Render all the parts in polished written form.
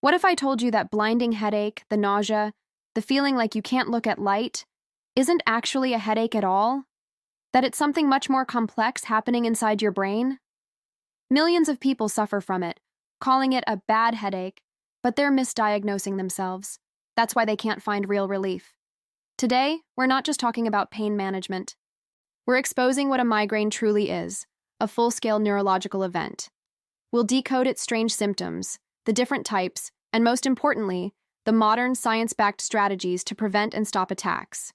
What if I told you that blinding headache, the nausea, the feeling like you can't look at light, isn't actually a headache at all? That it's something much more complex happening inside your brain? Millions of people suffer from it, calling it a bad headache, but they're misdiagnosing themselves. That's why they can't find real relief. Today, we're not just talking about pain management. We're exposing what a migraine truly is, a full-scale neurological event. We'll decode its strange symptoms, the different types, and most importantly, the modern science-backed strategies to prevent and stop attacks.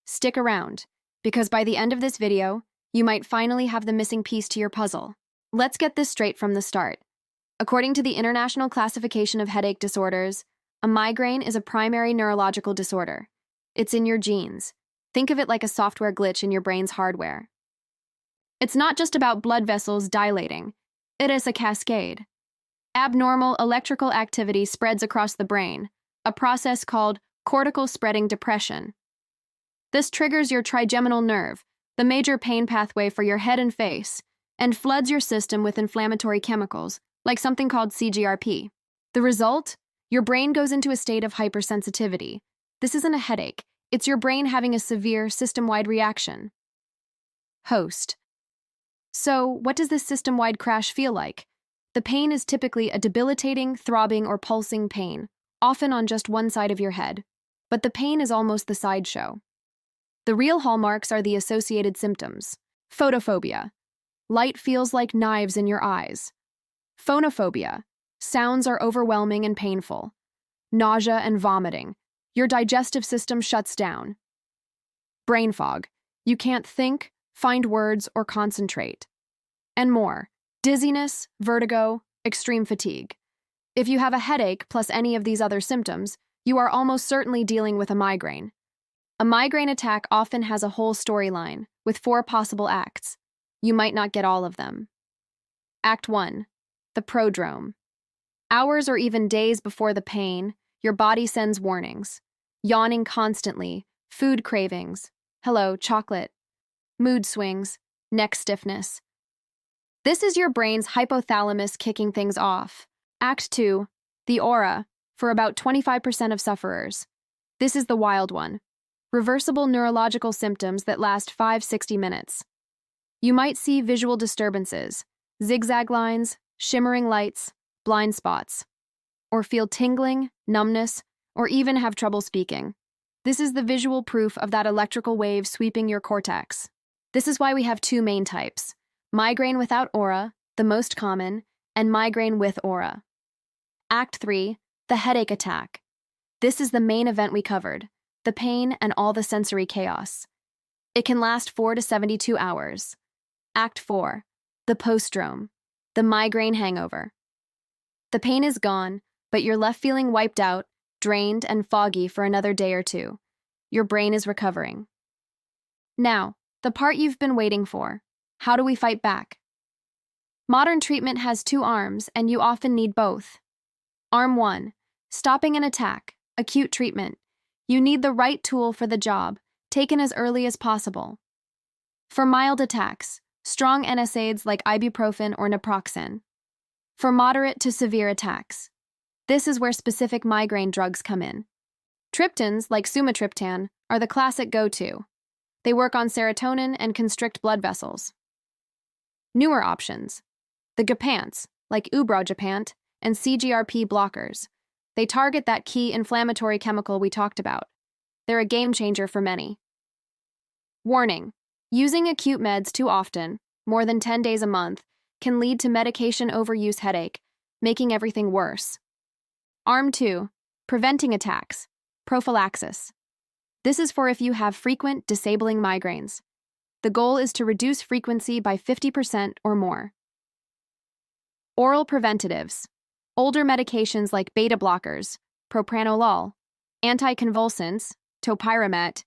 Stick around, because by the end of this video, you might finally have the missing piece to your puzzle. Let's get this straight from the start. According to the International Classification of Headache Disorders, a migraine is a primary neurological disorder. It's in your genes. Think of it like a software glitch in your brain's hardware. It's not just about blood vessels dilating. It is a cascade. Abnormal electrical activity spreads across the brain, a process called cortical spreading depression. This triggers your trigeminal nerve, the major pain pathway for your head and face, and floods your system with inflammatory chemicals, like something called CGRP. The result? Your brain goes into a state of hypersensitivity. This isn't a headache. It's your brain having a severe system-wide reaction. Host. So, what does this system-wide crash feel like? The pain is typically a debilitating, throbbing, or pulsing pain, often on just one side of your head. But the pain is almost the sideshow. The real hallmarks are the associated symptoms. Photophobia. Light feels like knives in your eyes. Phonophobia. Sounds are overwhelming and painful. Nausea and vomiting. Your digestive system shuts down. Brain fog. You can't think, find words, or concentrate. And more. Dizziness, vertigo, extreme fatigue. If you have a headache plus any of these other symptoms, you are almost certainly dealing with a migraine. A migraine attack often has a whole storyline, with 4 possible acts. You might not get all of them. Act 1. The prodrome. Hours or even days before the pain, your body sends warnings. Yawning constantly, food cravings, hello, chocolate, mood swings, neck stiffness. This is your brain's hypothalamus kicking things off. Act 2. The aura, for about 25% of sufferers. This is the wild one. Reversible neurological symptoms that last 5-60 minutes. You might see visual disturbances, zigzag lines, shimmering lights, blind spots, or feel tingling, numbness, or even have trouble speaking. This is the visual proof of that electrical wave sweeping your cortex. This is why we have 2 main types: migraine without aura, the most common, and migraine with aura. Act 3, the headache attack. This is the main event we covered, the pain and all the sensory chaos. It can last 4 to 72 hours. Act 4, the postdrome, the migraine hangover. The pain is gone, but you're left feeling wiped out, drained, and foggy for another day or 2. Your brain is recovering. Now, the part you've been waiting for. How do we fight back? Modern treatment has 2 arms, and you often need both. Arm 1, stopping an attack, acute treatment. You need the right tool for the job, taken as early as possible. For mild attacks, strong NSAIDs like ibuprofen or naproxen. For moderate to severe attacks. This is where specific migraine drugs come in. Triptans, like sumatriptan, are the classic go-to. They work on serotonin and constrict blood vessels. Newer options. The gepants, like ubrogepant, and CGRP blockers. They target that key inflammatory chemical we talked about. They're a game changer for many. Warning: using acute meds too often, more than 10 days a month, can lead to medication overuse headache, making everything worse. Arm 2, preventing attacks, prophylaxis. This is for if you have frequent, disabling migraines. The goal is to reduce frequency by 50% or more. Oral preventatives. Older medications like beta blockers, propranolol, anticonvulsants, topiramate,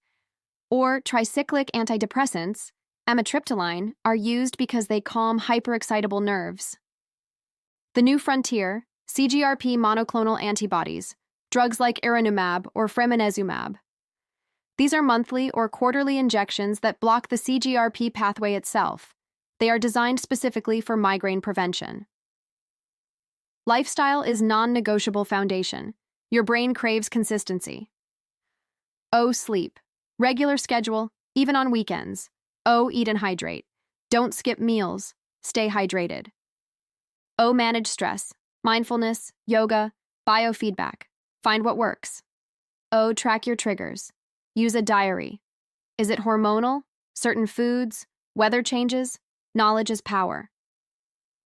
or tricyclic antidepressants, amitriptyline, are used because they calm hyperexcitable nerves. The new frontier, CGRP monoclonal antibodies, drugs like iranomab or fremanezumab. These are monthly or quarterly injections that block the CGRP pathway itself. They are designed specifically for migraine prevention. Lifestyle is non-negotiable foundation. Your brain craves consistency. O, sleep. Regular schedule, even on weekends. O, eat and hydrate. Don't skip meals. Stay hydrated. O, manage stress. Mindfulness, yoga, biofeedback. Find what works. O, track your triggers. Use a diary. Is it hormonal? Certain foods? Weather changes? Knowledge is power.